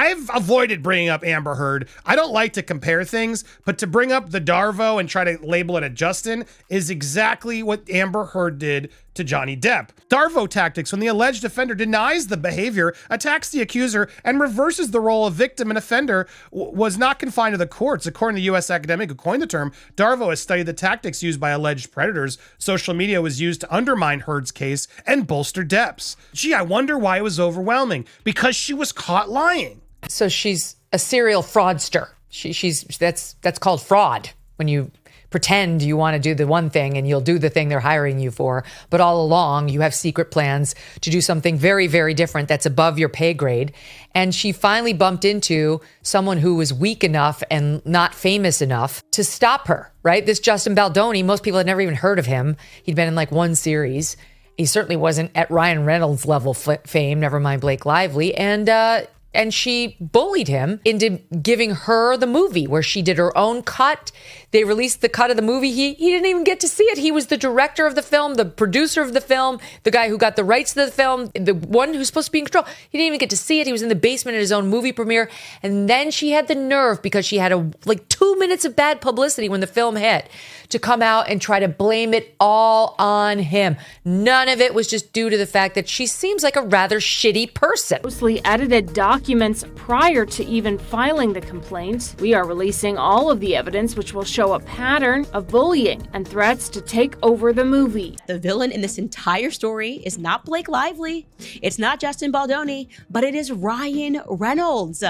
I've avoided bringing up Amber Heard. I don't like to compare things, but to bring up the Darvo and try to label it a Justin is exactly what Amber Heard did to Johnny Depp. Darvo tactics, when the alleged offender denies the behavior, attacks the accuser, and reverses the role of victim and offender, was not confined to the courts. According to the U.S. academic who coined the term, Darvo has studied the tactics used by alleged predators. Social media was used to undermine Heard's case and bolster Depp's. Gee, I wonder why it was overwhelming. Because she was caught lying. So she's a serial fraudster. That's called fraud, when you pretend you want to do the one thing and you'll do the thing they're hiring you for, but all along you have secret plans to do something very, very different that's above your pay grade. And she finally bumped into someone who was weak enough and not famous enough to stop her, right? This Justin Baldoni, most people had never even heard of him. He'd been in like one series. He certainly wasn't at Ryan Reynolds level fame, never mind Blake Lively. And she bullied him into giving her the movie where she did her own cut. They released the cut of the movie. He didn't even get to see it. He was the director of the film, the producer of the film, the guy who got the rights to the film, the one who's supposed to be in control. He didn't even get to see it. He was in the basement at his own movie premiere. And then she had the nerve, because she had 2 minutes of bad publicity when the film hit, to come out and try to blame it all on him. None of it was just due to the fact that she seems like a rather shitty person. Closely edited documents prior to even filing the complaint. We are releasing all of the evidence, which will show a pattern of bullying and threats to take over the movie. The villain in this entire story is not Blake Lively, it's not Justin Baldoni, but it is Ryan Reynolds.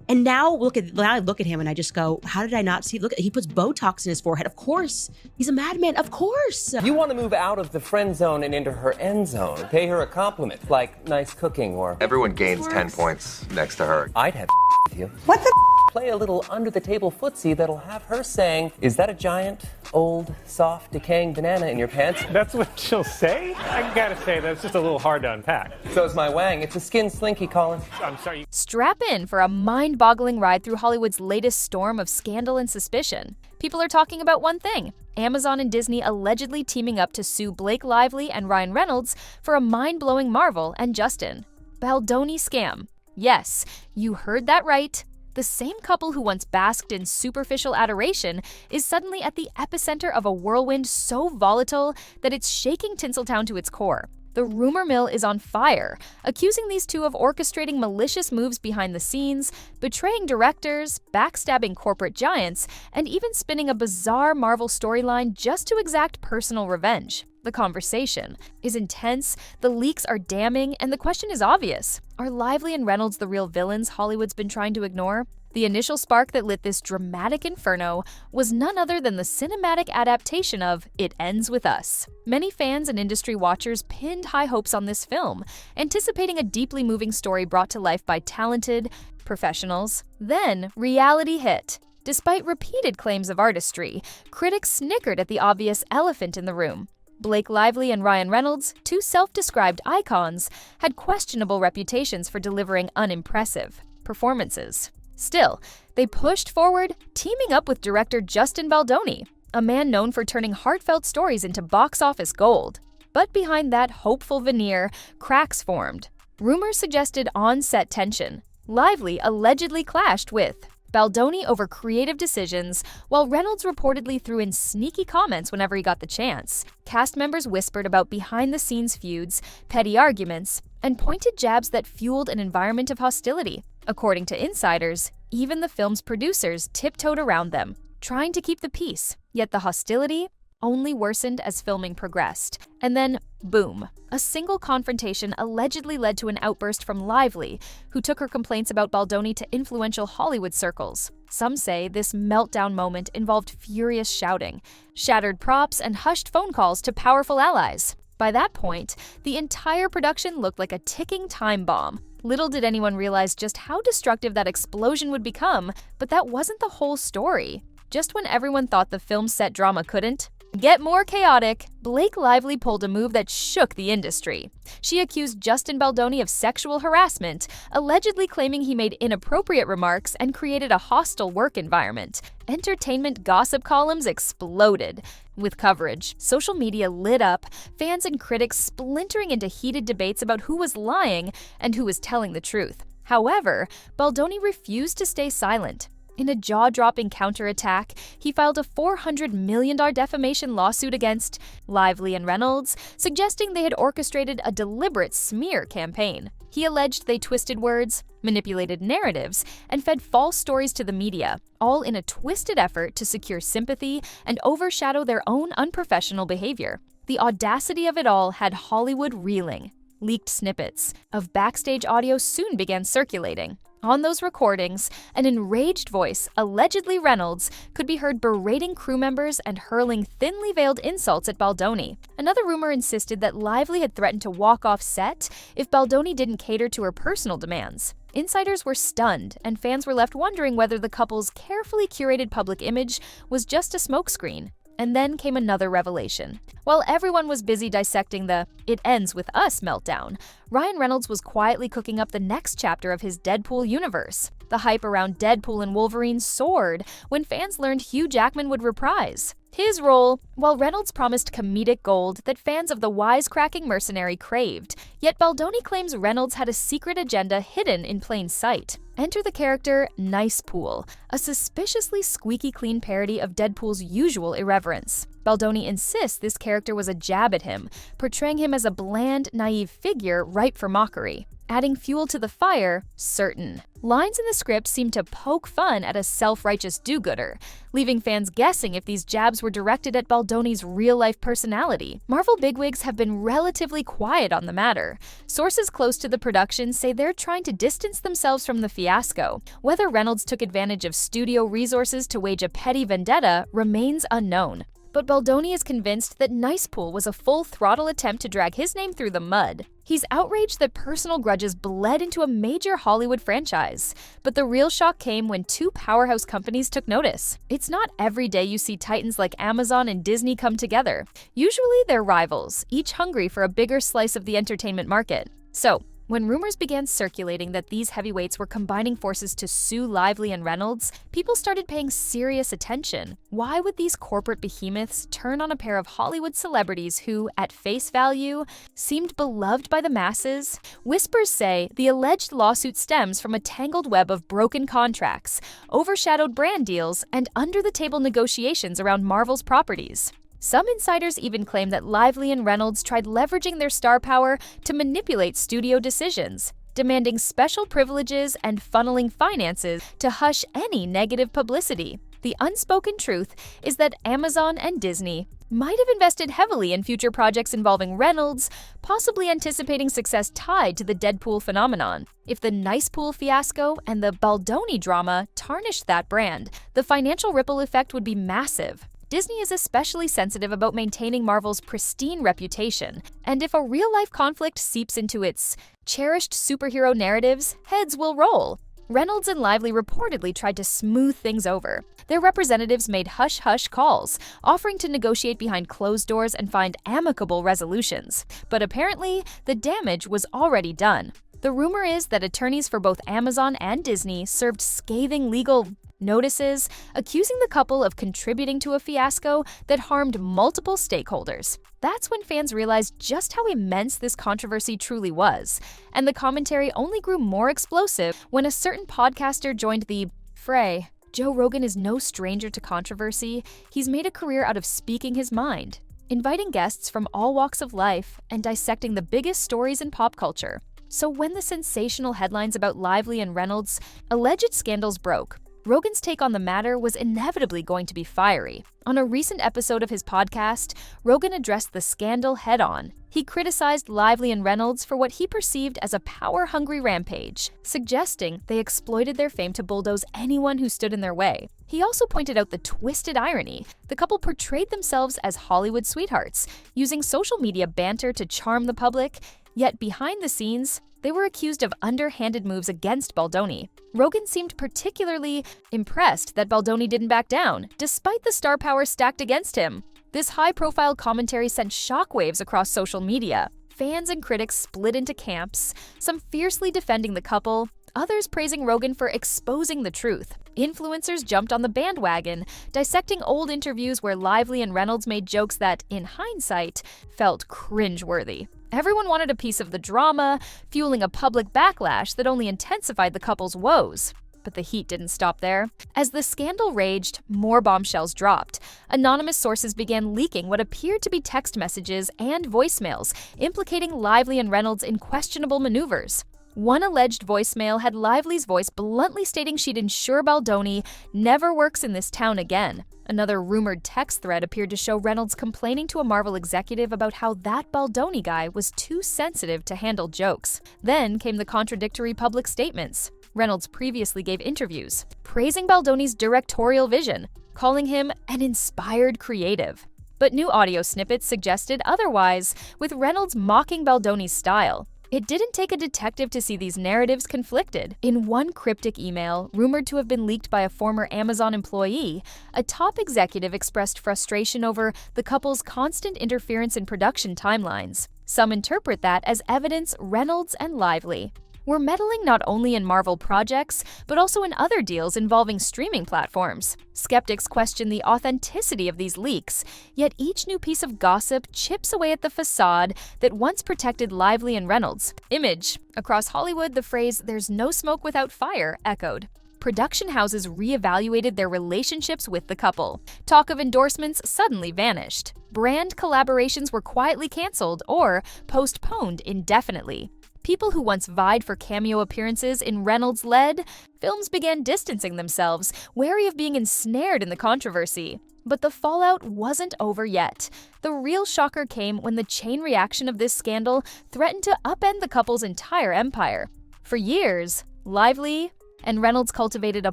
And now I look at him and I just go, how did I not see? Look, he puts Botox in his forehead. Of course. He's a madman. Of course. You want to move out of the friend zone and into her end zone. Pay her a compliment, like nice cooking or... Everyone gains 10 points next to her. I'd have with you. What the? Play a little under-the-table footsie that'll have her saying, is that a giant, old, soft, decaying banana in your pants? That's what she'll say? I gotta say, that's just a little hard to unpack. So's my wang. It's a skin slinky, Colin. I'm sorry. Strap in for a mind-boggling ride through Hollywood's latest storm of scandal and suspicion. People are talking about one thing: Amazon and Disney allegedly teaming up to sue Blake Lively and Ryan Reynolds for a mind-blowing Marvel and Justin Baldoni scam. Yes, you heard that right. The same couple who once basked in superficial adoration is suddenly at the epicenter of a whirlwind so volatile that it's shaking Tinseltown to its core. The rumor mill is on fire, accusing these two of orchestrating malicious moves behind the scenes, betraying directors, backstabbing corporate giants, and even spinning a bizarre Marvel storyline just to exact personal revenge. The conversation is intense, the leaks are damning, and the question is obvious. Are Lively and Reynolds the real villains Hollywood's been trying to ignore? The initial spark that lit this dramatic inferno was none other than the cinematic adaptation of It Ends With Us. Many fans and industry watchers pinned high hopes on this film, anticipating a deeply moving story brought to life by talented professionals. Then, reality hit. Despite repeated claims of artistry, critics snickered at the obvious elephant in the room. Blake Lively and Ryan Reynolds, two self-described icons, had questionable reputations for delivering unimpressive performances. Still, they pushed forward, teaming up with director Justin Baldoni, a man known for turning heartfelt stories into box office gold. But behind that hopeful veneer, cracks formed. Rumors suggested on-set tension. Lively allegedly clashed with Baldoni over creative decisions, while Reynolds reportedly threw in sneaky comments whenever he got the chance. Cast members whispered about behind-the-scenes feuds, petty arguments, and pointed jabs that fueled an environment of hostility. According to insiders, even the film's producers tiptoed around them, trying to keep the peace. Yet the hostility only worsened as filming progressed. And then, boom, a single confrontation allegedly led to an outburst from Lively, who took her complaints about Baldoni to influential Hollywood circles. Some say this meltdown moment involved furious shouting, shattered props, and hushed phone calls to powerful allies. By that point, the entire production looked like a ticking time bomb. Little did anyone realize just how destructive that explosion would become, but that wasn't the whole story. Just when everyone thought the film's set drama couldn't get more chaotic, Blake Lively pulled a move that shook the industry. She accused Justin Baldoni of sexual harassment, allegedly claiming he made inappropriate remarks and created a hostile work environment. Entertainment gossip columns exploded with coverage. Social media lit up, fans and critics splintering into heated debates about who was lying and who was telling the truth. However, Baldoni refused to stay silent. In a jaw-dropping counterattack, he filed a $400 million defamation lawsuit against Lively and Reynolds, suggesting they had orchestrated a deliberate smear campaign. He alleged they twisted words, manipulated narratives, and fed false stories to the media, all in a twisted effort to secure sympathy and overshadow their own unprofessional behavior. The audacity of it all had Hollywood reeling. Leaked snippets of backstage audio soon began circulating. On those recordings, an enraged voice, allegedly Reynolds, could be heard berating crew members and hurling thinly veiled insults at Baldoni. Another rumor insisted that Lively had threatened to walk off set if Baldoni didn't cater to her personal demands. Insiders were stunned, and fans were left wondering whether the couple's carefully curated public image was just a smokescreen. And then came another revelation. While everyone was busy dissecting the "it ends with us" meltdown, Ryan Reynolds was quietly cooking up the next chapter of his Deadpool universe. The hype around Deadpool and Wolverine soared when fans learned Hugh Jackman would reprise his role, while Reynolds promised comedic gold that fans of the wisecracking mercenary craved. Yet Baldoni claims Reynolds had a secret agenda hidden in plain sight. Enter the character Nice Pool, a suspiciously squeaky clean parody of Deadpool's usual irreverence. Baldoni insists this character was a jab at him, portraying him as a bland, naive figure ripe for mockery. Adding fuel to the fire, certain. Lines in the script seem to poke fun at a self-righteous do-gooder, leaving fans guessing if these jabs were directed at Baldoni's real-life personality. Marvel bigwigs have been relatively quiet on the matter. Sources close to the production say they're trying to distance themselves from the fiasco. Whether Reynolds took advantage of studio resources to wage a petty vendetta remains unknown. But Baldoni is convinced that Nice Pool was a full-throttle attempt to drag his name through the mud. He's outraged that personal grudges bled into a major Hollywood franchise. But the real shock came when two powerhouse companies took notice. It's not every day you see titans like Amazon and Disney come together. Usually they're rivals, each hungry for a bigger slice of the entertainment market. So, when rumors began circulating that these heavyweights were combining forces to sue Lively and Reynolds, people started paying serious attention. Why would these corporate behemoths turn on a pair of Hollywood celebrities who, at face value, seemed beloved by the masses? Whispers say the alleged lawsuit stems from a tangled web of broken contracts, overshadowed brand deals, and under-the-table negotiations around Marvel's properties. Some insiders even claim that Lively and Reynolds tried leveraging their star power to manipulate studio decisions, demanding special privileges and funneling finances to hush any negative publicity. The unspoken truth is that Amazon and Disney might have invested heavily in future projects involving Reynolds, possibly anticipating success tied to the Deadpool phenomenon. If the Nice Pool fiasco and the Baldoni drama tarnished that brand, the financial ripple effect would be massive. Disney is especially sensitive about maintaining Marvel's pristine reputation, and if a real-life conflict seeps into its cherished superhero narratives, heads will roll. Reynolds and Lively reportedly tried to smooth things over. Their representatives made hush-hush calls, offering to negotiate behind closed doors and find amicable resolutions. But apparently, the damage was already done. The rumor is that attorneys for both Amazon and Disney served scathing legal notices, accusing the couple of contributing to a fiasco that harmed multiple stakeholders. That's when fans realized just how immense this controversy truly was, and the commentary only grew more explosive when a certain podcaster joined the fray. Joe Rogan is no stranger to controversy. He's made a career out of speaking his mind, inviting guests from all walks of life and dissecting the biggest stories in pop culture. So when the sensational headlines about Lively and Reynolds' alleged scandals broke, Rogan's take on the matter was inevitably going to be fiery. On a recent episode of his podcast, Rogan addressed the scandal head-on. He criticized Lively and Reynolds for what he perceived as a power-hungry rampage, suggesting they exploited their fame to bulldoze anyone who stood in their way. He also pointed out the twisted irony. The couple portrayed themselves as Hollywood sweethearts, using social media banter to charm the public, yet behind the scenes, they were accused of underhanded moves against Baldoni. Rogan seemed particularly impressed that Baldoni didn't back down, despite the star power stacked against him. This high-profile commentary sent shockwaves across social media. Fans and critics split into camps, some fiercely defending the couple, others praising Rogan for exposing the truth. Influencers jumped on the bandwagon, dissecting old interviews where Lively and Reynolds made jokes that, in hindsight, felt cringeworthy. Everyone wanted a piece of the drama, fueling a public backlash that only intensified the couple's woes. But the heat didn't stop there. As the scandal raged, more bombshells dropped. Anonymous sources began leaking what appeared to be text messages and voicemails, implicating Lively and Reynolds in questionable maneuvers. One alleged voicemail had Lively's voice bluntly stating she'd ensure Baldoni never works in this town again. Another rumored text thread appeared to show Reynolds complaining to a Marvel executive about how that Baldoni guy was too sensitive to handle jokes. Then came the contradictory public statements. Reynolds previously gave interviews, praising Baldoni's directorial vision, calling him an inspired creative. But new audio snippets suggested otherwise, with Reynolds mocking Baldoni's style. It didn't take a detective to see these narratives conflicted. In one cryptic email, rumored to have been leaked by a former Amazon employee, a top executive expressed frustration over the couple's constant interference in production timelines. Some interpret that as evidence Reynolds and Lively were meddling not only in Marvel projects, but also in other deals involving streaming platforms. Skeptics question the authenticity of these leaks, yet each new piece of gossip chips away at the facade that once protected Lively and Reynolds' image. Across Hollywood, the phrase, "there's no smoke without fire," echoed. Production houses reevaluated their relationships with the couple. Talk of endorsements suddenly vanished. Brand collaborations were quietly canceled or postponed indefinitely. People who once vied for cameo appearances in Reynolds-led films began distancing themselves, wary of being ensnared in the controversy. But the fallout wasn't over yet. The real shocker came when the chain reaction of this scandal threatened to upend the couple's entire empire. For years, Lively and Reynolds cultivated a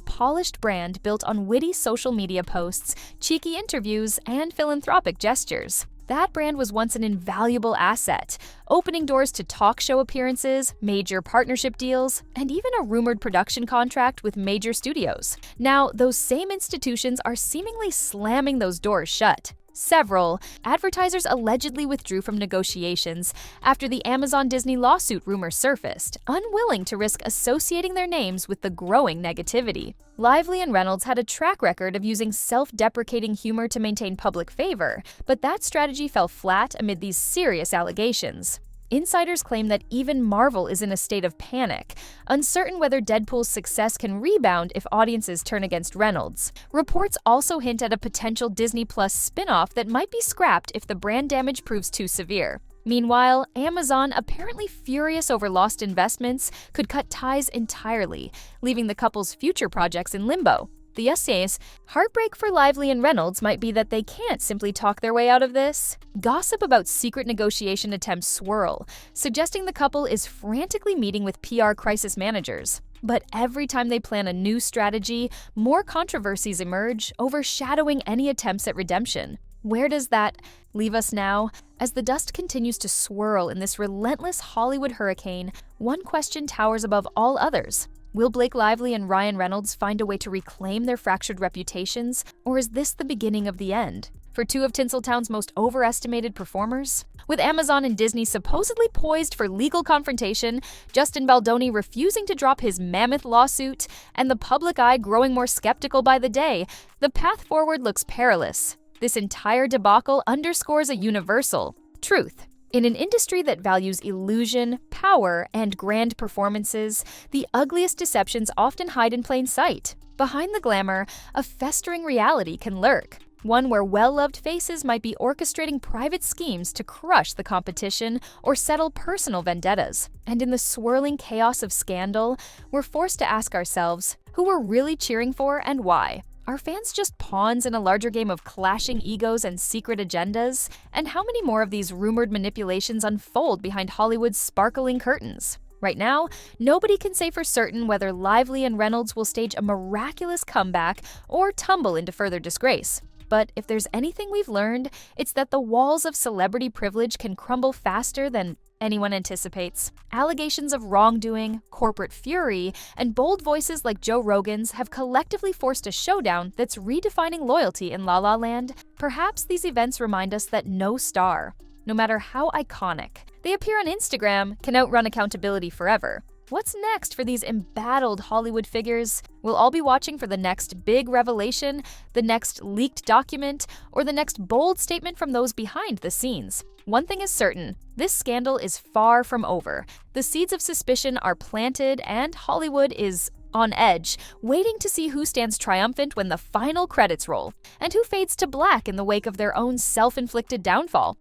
polished brand built on witty social media posts, cheeky interviews, and philanthropic gestures. That brand was once an invaluable asset, opening doors to talk show appearances, major partnership deals, and even a rumored production contract with major studios. Now, those same institutions are seemingly slamming those doors shut. Several advertisers allegedly withdrew from negotiations after the Amazon-Disney lawsuit rumor surfaced, unwilling to risk associating their names with the growing negativity. Lively and Reynolds had a track record of using self-deprecating humor to maintain public favor, but that strategy fell flat amid these serious allegations. Insiders claim that even Marvel is in a state of panic, uncertain whether Deadpool's success can rebound if audiences turn against Reynolds. Reports also hint at a potential Disney Plus spin-off that might be scrapped if the brand damage proves too severe. Meanwhile, Amazon, apparently furious over lost investments, could cut ties entirely, leaving the couple's future projects in limbo. The essays, heartbreak for Lively and Reynolds might be that they can't simply talk their way out of this. Gossip about secret negotiation attempts swirl, suggesting the couple is frantically meeting with PR crisis managers. But every time they plan a new strategy, more controversies emerge, overshadowing any attempts at redemption. Where does that leave us now? As the dust continues to swirl in this relentless Hollywood hurricane, one question towers above all others. Will Blake Lively and Ryan Reynolds find a way to reclaim their fractured reputations, or is this the beginning of the end? For two of Tinseltown's most overestimated performers? With Amazon and Disney supposedly poised for legal confrontation, Justin Baldoni refusing to drop his mammoth lawsuit, and the public eye growing more skeptical by the day, the path forward looks perilous. This entire debacle underscores a universal truth. In an industry that values illusion, power, and grand performances, the ugliest deceptions often hide in plain sight. Behind the glamour, a festering reality can lurk, one where well-loved faces might be orchestrating private schemes to crush the competition or settle personal vendettas. And in the swirling chaos of scandal, we're forced to ask ourselves who we're really cheering for and why. Are fans just pawns in a larger game of clashing egos and secret agendas? And how many more of these rumored manipulations unfold behind Hollywood's sparkling curtains? Right now, nobody can say for certain whether Lively and Reynolds will stage a miraculous comeback or tumble into further disgrace. But if there's anything we've learned, it's that the walls of celebrity privilege can crumble faster than anyone anticipates. Allegations of wrongdoing, corporate fury, and bold voices like Joe Rogan's have collectively forced a showdown that's redefining loyalty in La La Land. Perhaps these events remind us that no star, no matter how iconic they appear on Instagram, can outrun accountability forever. What's next for these embattled Hollywood figures? We'll all be watching for the next big revelation, the next leaked document, or the next bold statement from those behind the scenes. One thing is certain, this scandal is far from over. The seeds of suspicion are planted, and Hollywood is on edge, waiting to see who stands triumphant when the final credits roll, and who fades to black in the wake of their own self-inflicted downfall.